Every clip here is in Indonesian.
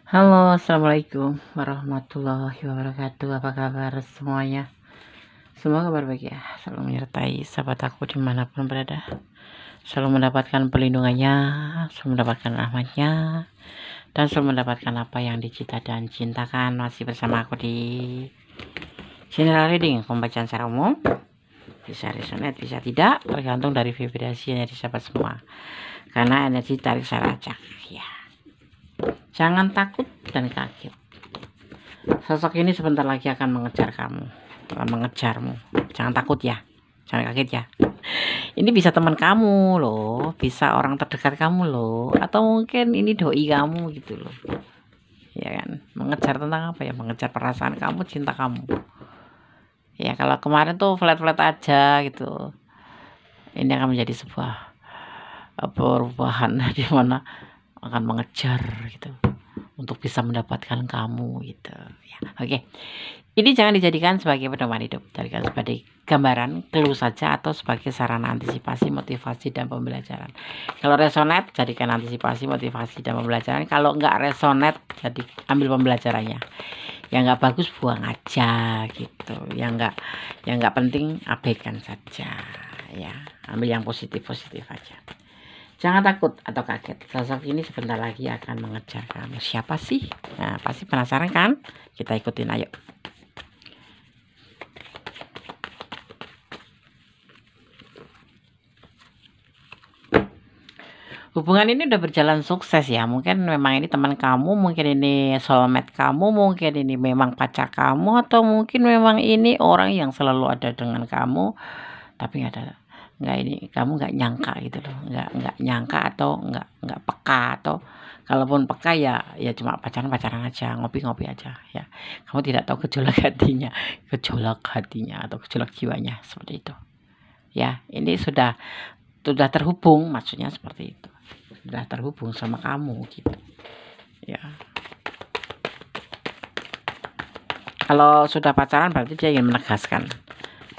Halo, assalamualaikum warahmatullahi wabarakatuh. Apa kabar semuanya? Semua kabar baik ya. Selalu menyertai sahabat aku dimanapun berada. Selalu mendapatkan perlindungannya, selalu mendapatkan rahmatnya, dan selalu mendapatkan apa yang dicita dan cintakan. Masih bersama aku di general reading, pembacaan secara umum. Bisa resonate, bisa tidak, tergantung dari vibrasi dari sahabat semua. Karena energi tarik saya acak ya. Jangan takut dan kaget. Sosok ini sebentar lagi akan mengejarmu. Jangan takut ya, jangan kaget ya. Ini bisa teman kamu loh, bisa orang terdekat kamu loh, atau mungkin ini doi kamu gitu loh. Ya kan, mengejar tentang apa ya? Mengejar perasaan kamu, cinta kamu. Ya kalau kemarin tuh flat-flat aja gitu. Ini akan menjadi sebuah perubahan di mana akan mengejar gitu untuk bisa mendapatkan kamu gitu ya. Oke. Ini jangan dijadikan sebagai pedoman hidup, jadikan sebagai gambaran, clue saja atau sebagai sarana antisipasi, motivasi dan pembelajaran. Kalau resonate jadikan antisipasi, motivasi dan pembelajaran. Kalau enggak resonate jadi ambil pembelajarannya. Yang enggak bagus buang aja gitu. Yang enggak penting abaikan saja ya. Ambil yang positif-positif aja. Jangan takut atau kaget, sosok ini sebentar lagi akan mengejar kamu. Siapa sih? Nah, pasti penasaran kan? Kita ikutin ayo. Hubungan ini udah berjalan sukses ya. Mungkin memang ini teman kamu, mungkin ini soulmate kamu, mungkin ini memang pacar kamu, atau mungkin memang ini orang yang selalu ada dengan kamu, tapi nggak ini kamu nggak nyangka gitu loh, nggak nyangka atau nggak peka, atau kalaupun peka ya cuma pacaran aja, ngopi aja ya. Kamu tidak tahu gejolak hatinya atau gejolak jiwanya seperti itu ya. Ini sudah terhubung, maksudnya seperti itu, sudah terhubung sama kamu gitu ya. Kalau sudah pacaran berarti dia ingin menegaskan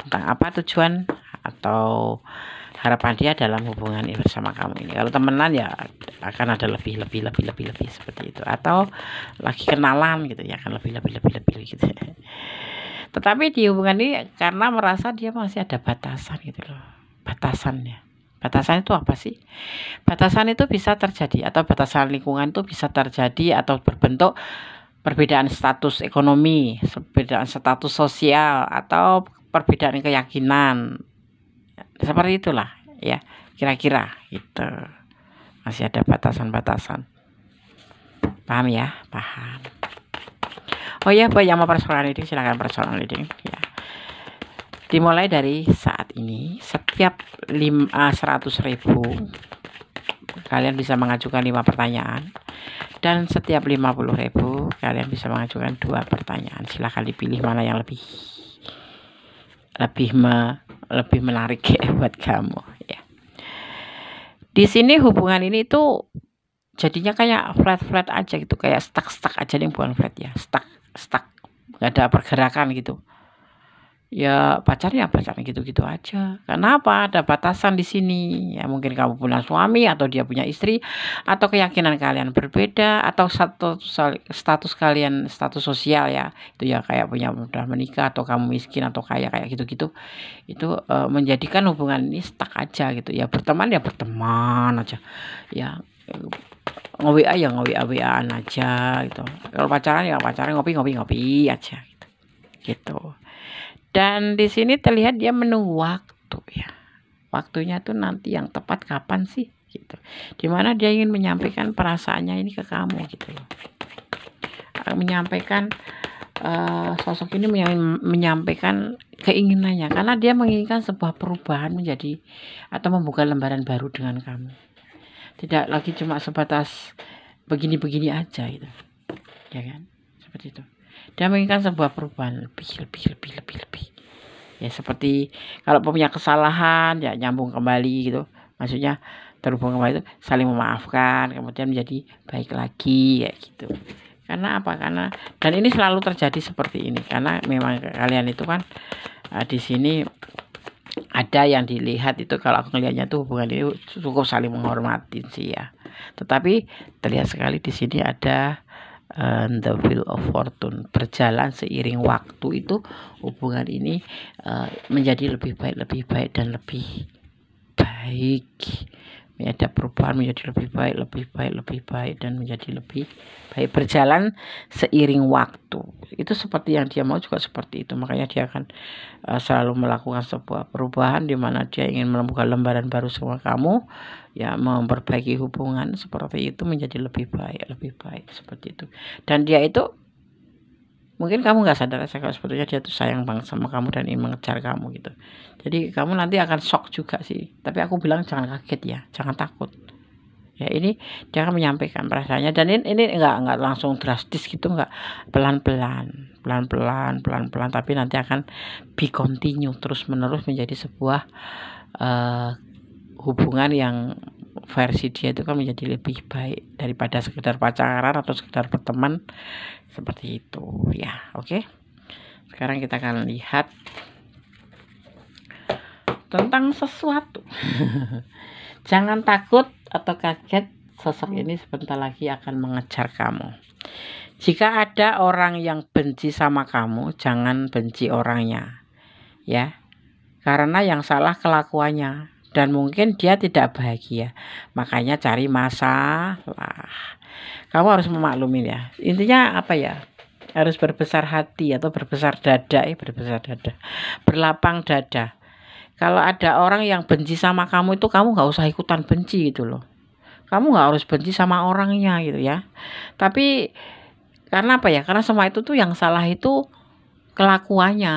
tentang apa tujuan atau harapan dia dalam hubungan ini bersama kamu ini. Kalau temenan ya akan ada lebih seperti itu, atau lagi kenalan gitu ya, akan lebih gitu. Tetapi di hubungan ini karena merasa dia masih ada batasan gitu loh. Batasan itu apa sih? Batasan itu bisa terjadi, atau batasan lingkungan itu bisa terjadi atau berbentuk perbedaan status ekonomi, perbedaan status sosial, atau perbedaan keyakinan. Seperti itulah ya, kira-kira gitu. Masih ada batasan-batasan. Paham ya? Paham. Oh ya, yang mau personal reading silahkan personal reading ya. Dimulai dari saat ini, setiap 100.000 kalian bisa mengajukan 5 pertanyaan, dan setiap 50.000 kalian bisa mengajukan 2 pertanyaan. Silahkan dipilih mana yang lebih menarik ya buat kamu ya. Di sini hubungan ini tuh jadinya kayak flat aja gitu, kayak stuck aja nih, bukan flat ya, stuck nggak ada pergerakan gitu ya. Pacarnya gitu aja. Kenapa? Ada batasan di sini ya. Mungkin kamu punya suami atau dia punya istri, atau keyakinan kalian berbeda, atau status kalian, status sosial ya, itu ya, kayak punya udah menikah atau kamu miskin atau kaya, kayak gitu itu menjadikan hubungan ini stuck aja gitu ya. Berteman aja ya, nge-WA ya nge-WA-WA-an aja gitu. Kalau pacaran ya pacaran, ngopi aja gitu. Dan di sini terlihat dia menunggu waktu ya. Waktunya tuh nanti yang tepat kapan sih gitu. Dimana dia ingin menyampaikan perasaannya ini ke kamu gitu loh. Menyampaikan sosok ini menyampaikan keinginannya, karena dia menginginkan sebuah perubahan menjadi atau membuka lembaran baru dengan kamu. Tidak lagi cuma sebatas begini aja gitu. Ya kan? Seperti itu. Dia menginginkan sebuah perubahan lebih. Ya seperti kalau punya kesalahan ya nyambung kembali gitu. Maksudnya terhubung kembali itu saling memaafkan, kemudian menjadi baik lagi kayak gitu. Karena apa? Karena dan ini selalu terjadi seperti ini karena memang kalian itu kan di sini ada yang dilihat itu, kalau aku ngelihatnya tuh hubungan ini cukup saling menghormati sih ya. Tetapi terlihat sekali di sini ada the wheel of fortune, berjalan seiring waktu itu hubungan ini menjadi lebih baik dan lebih baik. Ada perubahan menjadi lebih baik dan menjadi lebih baik, berjalan seiring waktu. Itu seperti yang dia mau juga seperti itu. Makanya dia akan selalu melakukan sebuah perubahan di mana dia ingin menemukan lembaran baru sama kamu, ya, memperbaiki hubungan seperti itu menjadi lebih baik seperti itu. Dan dia itu mungkin kamu nggak sadar aja kalau sebetulnya dia tuh sayang banget sama kamu dan ingin mengejar kamu gitu. Jadi kamu nanti akan shock juga sih. Tapi aku bilang jangan kaget ya, jangan takut. Ya, ini dia akan menyampaikan perasaannya, dan ini nggak langsung drastis gitu, nggak, pelan-pelan, tapi nanti akan be continue, terus menerus menjadi sebuah hubungan yang versi dia itu kan menjadi lebih baik daripada sekedar pacaran atau sekedar berteman seperti itu ya. Oke, sekarang kita akan lihat tentang sesuatu. Jangan takut atau kaget, sosok ini sebentar lagi akan mengejar kamu. Jika ada orang yang benci sama kamu, jangan benci orangnya, ya, karena yang salah kelakuannya dan mungkin dia tidak bahagia, makanya cari masalah. Kamu harus memaklumi ya, intinya apa ya, harus berbesar hati atau berbesar dada, berlapang dada. Kalau ada orang yang benci sama kamu itu kamu nggak usah ikutan benci gitu loh. Kamu nggak harus benci sama orangnya gitu ya. Tapi karena apa ya? Karena semua itu tuh yang salah itu kelakuannya,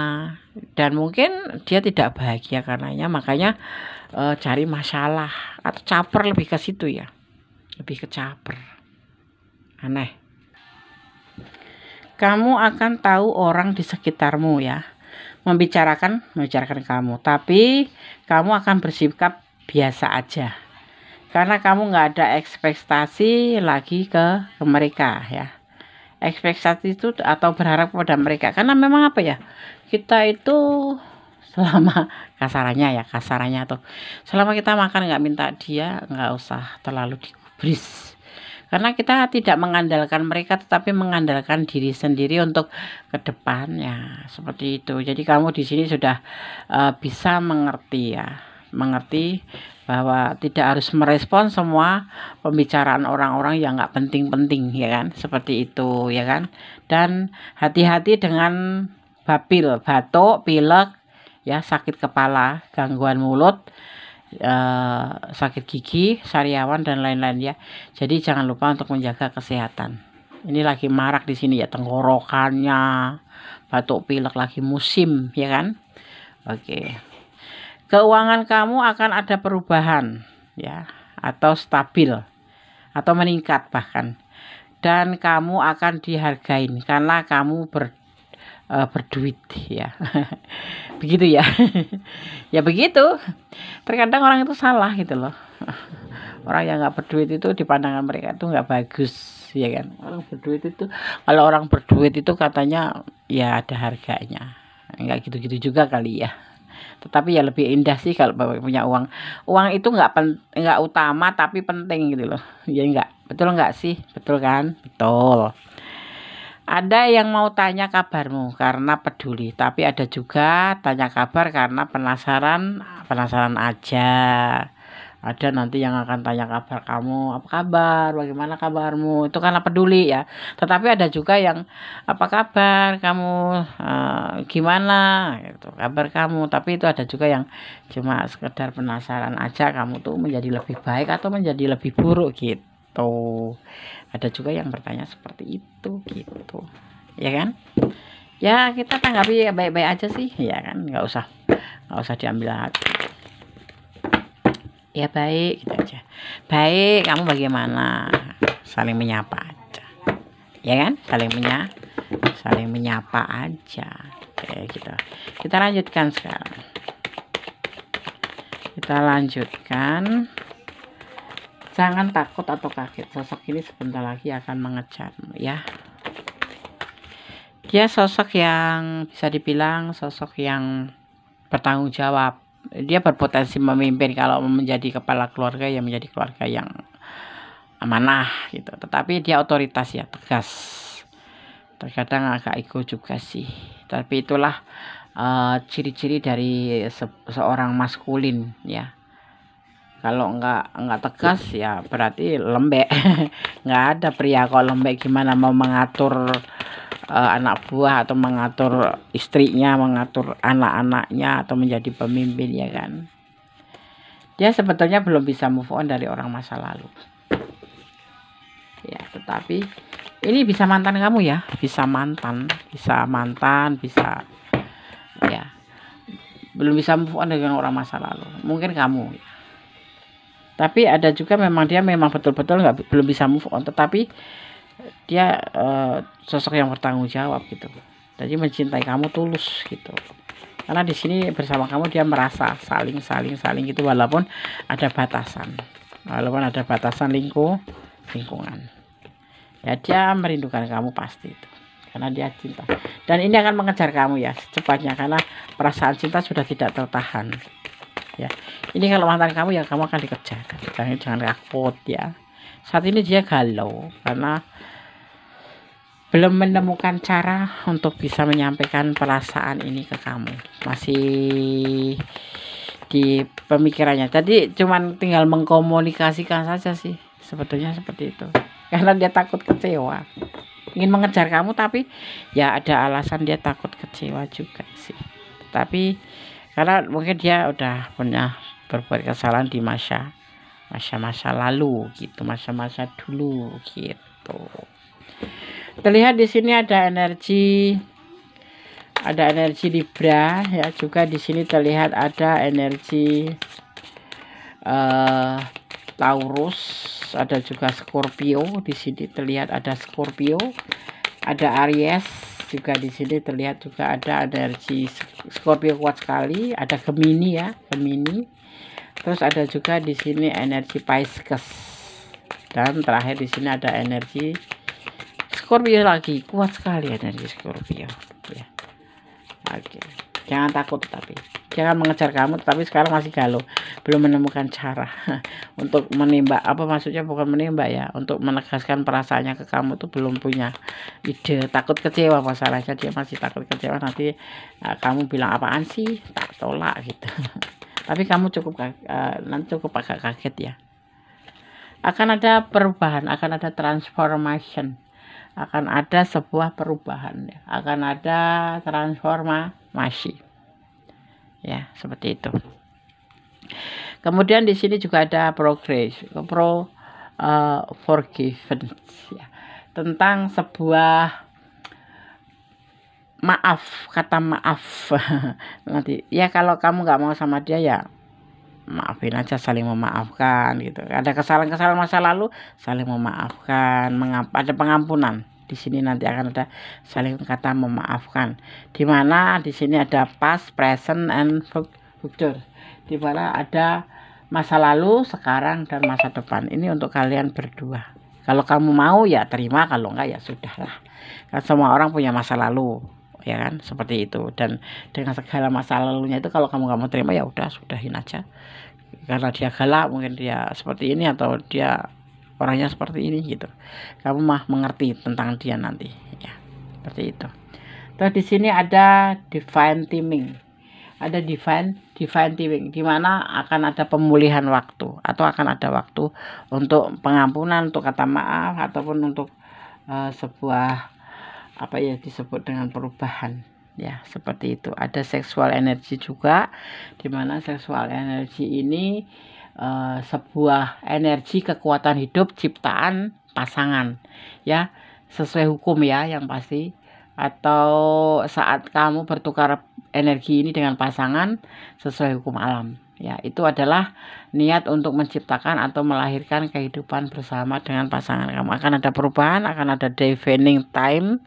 dan mungkin dia tidak bahagia karenanya, makanya cari masalah atau caper, lebih ke situ ya, lebih ke caper. Aneh. Kamu akan tahu orang di sekitarmu ya membicarakan kamu, tapi kamu akan bersikap biasa aja karena kamu nggak ada ekspektasi lagi ke mereka ya. Ekspektasi itu atau berharap pada mereka, karena memang apa ya, kita itu selama kasarannya atau selama kita makan nggak minta dia, nggak usah terlalu digubris, karena kita tidak mengandalkan mereka tetapi mengandalkan diri sendiri untuk ke depannya seperti itu. Jadi kamu di sini sudah bisa mengerti bahwa tidak harus merespon semua pembicaraan orang-orang yang nggak penting-penting ya kan, seperti itu ya kan. Dan hati-hati dengan batuk, pilek ya, sakit kepala, gangguan mulut, sakit gigi, sariawan dan lain-lain ya. Jadi jangan lupa untuk menjaga kesehatan. Ini lagi marak di sini ya, tenggorokannya, batuk pilek lagi musim ya kan. Oke. Keuangan kamu akan ada perubahan ya, atau stabil atau meningkat bahkan. Dan kamu akan dihargain karena kamu berduit ya. Begitu ya. Ya begitu. Terkadang orang itu salah gitu loh. Orang yang nggak berduit itu di pandangan mereka itu nggak bagus ya kan. Kalau orang berduit itu katanya ya ada harganya. Nggak gitu-gitu juga kali ya. Tetapi ya lebih indah sih kalau bapak punya uang. Uang itu nggak utama tapi penting gitu loh. Ya nggak, betul nggak sih? Betul kan? Betul. Ada yang mau tanya kabarmu karena peduli, tapi ada juga tanya kabar karena penasaran aja. Ada nanti yang akan tanya kabar kamu, apa kabar, bagaimana kabarmu, itu karena peduli ya. Tetapi ada juga yang apa kabar kamu, gimana gitu, kabar kamu, tapi itu ada juga yang cuma sekedar penasaran aja kamu tuh menjadi lebih baik atau menjadi lebih buruk gitu. Ada juga yang bertanya seperti itu gitu ya kan. Ya kita tanggapi baik-baik aja sih ya kan, nggak usah diambil hati ya. Baik gitu aja, baik, kamu bagaimana, saling menyapa aja ya kan, saling menyapa aja kayak gitu. Kita lanjutkan sekarang, jangan takut atau kaget, sosok ini sebentar lagi akan mengejarmu ya. Dia sosok yang bisa dibilang sosok yang bertanggung jawab. Dia berpotensi memimpin kalau menjadi kepala keluarga, ya menjadi keluarga yang amanah gitu, tetapi dia otoritas ya, tegas. Terkadang agak ego juga sih, tapi itulah ciri-ciri dari seorang maskulin ya. Kalau nggak tegas ya berarti lembek. Nggak ada pria kok lembek, gimana mau mengatur anak buah atau mengatur istrinya, mengatur anak-anaknya, atau menjadi pemimpin, ya kan. Dia sebetulnya belum bisa move on dari orang masa lalu ya, tetapi ini bisa mantan kamu ya, bisa mantan bisa ya, belum bisa move on dengan orang masa lalu, mungkin kamu ya. Tapi ada juga memang dia memang betul-betul belum bisa move on, tetapi dia sosok yang bertanggung jawab gitu, jadi mencintai kamu tulus gitu, karena di sini bersama kamu dia merasa saling gitu, walaupun ada batasan lingkungan ya. Dia merindukan kamu pasti itu, karena dia cinta, dan ini akan mengejar kamu ya secepatnya, karena perasaan cinta sudah tidak tertahan ya. Ini kalau mantan kamu ya, kamu akan dikejar, jangan takut ya. Saat ini dia galau karena belum menemukan cara untuk bisa menyampaikan perasaan ini ke kamu, masih di pemikirannya. Jadi cuman tinggal mengkomunikasikan saja sih sebetulnya, seperti itu, karena dia takut kecewa, ingin mengejar kamu, tapi ya ada alasan dia takut kecewa juga sih. Tapi karena mungkin dia udah punya berbuat kesalahan di masa lalu gitu, masa dulu gitu. Terlihat di sini ada energi Libra ya, juga di sini terlihat ada energi Taurus, ada juga Scorpio, di sini terlihat ada Scorpio, ada Aries juga, di sini terlihat juga ada energi Scorpio kuat sekali, ada Gemini ya, terus ada juga di sini energi Pisces, dan terakhir di sini ada energi Scorpio lagi, kuat sekali energi Scorpio ya. Oke, jangan takut, tapi jangan mengejar kamu, tapi sekarang masih galau, belum menemukan cara untuk menembak, maksudnya bukan menembak ya, untuk menegaskan perasaannya ke kamu tuh belum punya ide, takut kecewa masalahnya, dia masih takut kecewa, nanti kamu bilang apaan sih, tak tolak gitu. Tapi kamu nanti cukup agak kaget ya. Akan ada perubahan, akan ada transformation, akan ada sebuah perubahan ya, akan ada transformasi ya, seperti itu. Kemudian di sini juga ada forgiveness ya, tentang sebuah kata maaf. Nanti ya kalau kamu nggak mau sama dia ya maafin aja, saling memaafkan gitu. Ada kesalahan masa lalu, saling memaafkan, ada pengampunan. Di sini nanti akan ada saling kata memaafkan. Di mana di sini ada past, present, and future. Di mana ada masa lalu, sekarang, dan masa depan. Ini untuk kalian berdua. Kalau kamu mau ya terima, kalau enggak ya sudahlah. Kan semua orang punya masa lalu, ya kan, seperti itu. Dan dengan segala masa lalunya itu, kalau kamu nggak mau terima ya udah, sudahin aja, karena dia galak, mungkin dia seperti ini, atau dia orangnya seperti ini gitu, kamu mah mengerti tentang dia nanti ya, seperti itu. Terus di sini ada divine timing, di mana akan ada pemulihan waktu, atau akan ada waktu untuk pengampunan, untuk kata maaf, ataupun untuk sebuah disebut dengan perubahan ya, seperti itu. Ada seksual energi juga, di mana seksual energi ini sebuah energi kekuatan hidup ciptaan pasangan ya, sesuai hukum ya yang pasti, atau saat kamu bertukar energi ini dengan pasangan sesuai hukum alam ya, itu adalah niat untuk menciptakan atau melahirkan kehidupan bersama dengan pasangan kamu. Akan ada perubahan, akan ada defining time,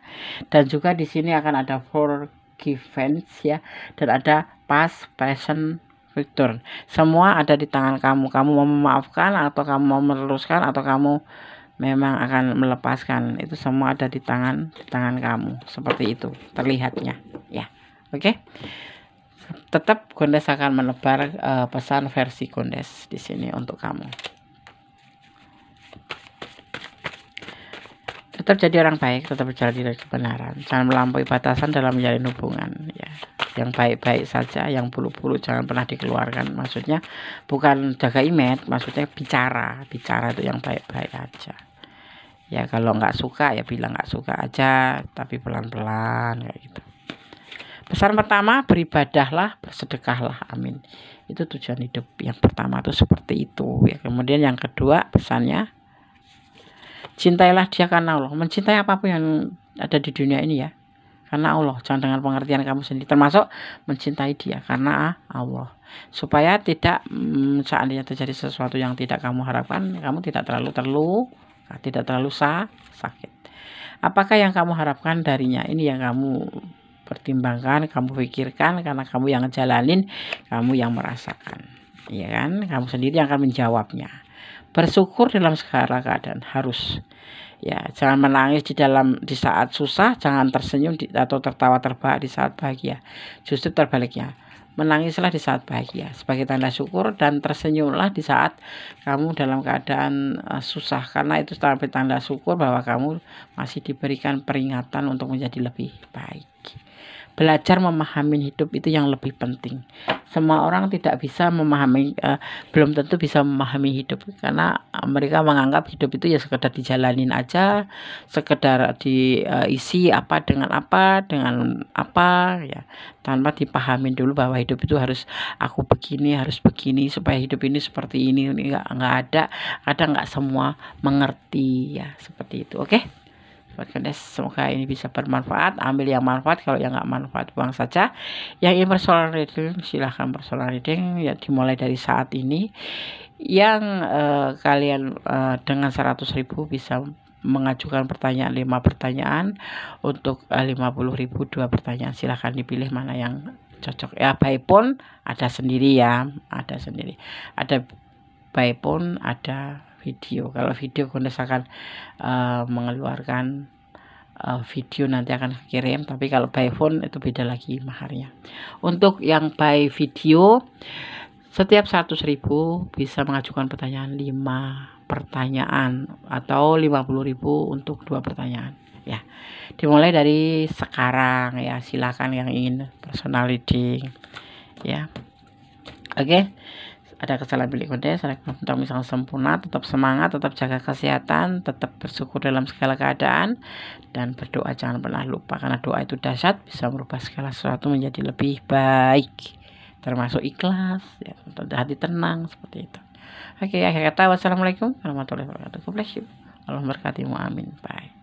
dan juga di sini akan ada forgiveness ya, dan ada past, present, future. Semua ada di tangan kamu. Kamu mau memaafkan, atau kamu mau meneruskan, atau kamu memang akan melepaskan, itu semua ada di tangan kamu, seperti itu terlihatnya ya. Oke. Tetap Gondes akan menebar pesan versi Gondes di sini untuk kamu. Tetap jadi orang baik, tetap berjalan di kebenaran, jangan melampaui batasan dalam menjalin hubungan ya. Yang baik-baik saja, yang buruk-buruk jangan pernah dikeluarkan. Maksudnya bukan jaga image, maksudnya bicara itu yang baik-baik aja ya. Kalau nggak suka ya bilang nggak suka aja, tapi pelan-pelan kayak gitu. Pesan pertama, beribadahlah, bersedekahlah, amin. Itu tujuan hidup yang pertama tuh seperti itu ya. Kemudian yang kedua pesannya, cintailah dia karena Allah. Mencintai apapun yang ada di dunia ini ya, karena Allah, jangan dengan pengertian kamu sendiri, termasuk mencintai dia karena Allah, supaya tidak seandainya terjadi sesuatu yang tidak kamu harapkan, kamu tidak terlalu sakit. Apakah yang kamu harapkan darinya, ini yang kamu pertimbangkan, kamu pikirkan, karena kamu yang ngejalanin, kamu yang merasakan ya kan, kamu sendiri yang akan menjawabnya. Bersyukur dalam segala keadaan harus ya, jangan menangis di saat susah, jangan tersenyum atau tertawa terbahak di saat bahagia. Justru terbaliknya, menangislah di saat bahagia sebagai tanda syukur, dan tersenyumlah di saat kamu dalam keadaan susah, karena itu sebagai tanda syukur bahwa kamu masih diberikan peringatan untuk menjadi lebih baik. Belajar memahami hidup itu yang lebih penting. Semua orang tidak bisa memahami, belum tentu bisa memahami hidup, karena mereka menganggap hidup itu ya sekedar dijalanin aja, sekedar diisi apa dengan apa ya, tanpa dipahami dulu bahwa hidup itu harus aku begini, harus begini, supaya hidup ini seperti ini nggak ada. Kadang nggak semua mengerti ya, seperti itu. Oke. Semoga ini bisa bermanfaat. Ambil yang manfaat, kalau yang nggak manfaat buang saja. Yang ingin personal reading silahkan personal reading ya, dimulai dari saat ini. Yang kalian dengan 100.000 bisa mengajukan pertanyaan 5 pertanyaan, untuk 50.000 2 pertanyaan. Silahkan dipilih mana yang cocok ya. By phone ada sendiri ya, ada by phone, ada video. Kalau video Gondes akan mengeluarkan video, nanti akan kirim, tapi kalau by phone itu beda lagi maharnya. Untuk yang by video, setiap 100.000 bisa mengajukan pertanyaan 5 pertanyaan atau 50.000 untuk 2 pertanyaan ya. Dimulai dari sekarang ya, silakan yang ingin personal reading ya. Oke. Ada kesalahan milik Gondes, ada kemampuan misalnya sempurna, tetap semangat, tetap jaga kesehatan, tetap bersyukur dalam segala keadaan, dan berdoa jangan pernah lupa, karena doa itu dahsyat, bisa merubah segala sesuatu menjadi lebih baik, termasuk ikhlas ya, hati tenang, seperti itu. Oke, akhir kata, wassalamualaikum warahmatullahi wabarakatuh. God bless you. Allah memberkatimu, amin. Bye.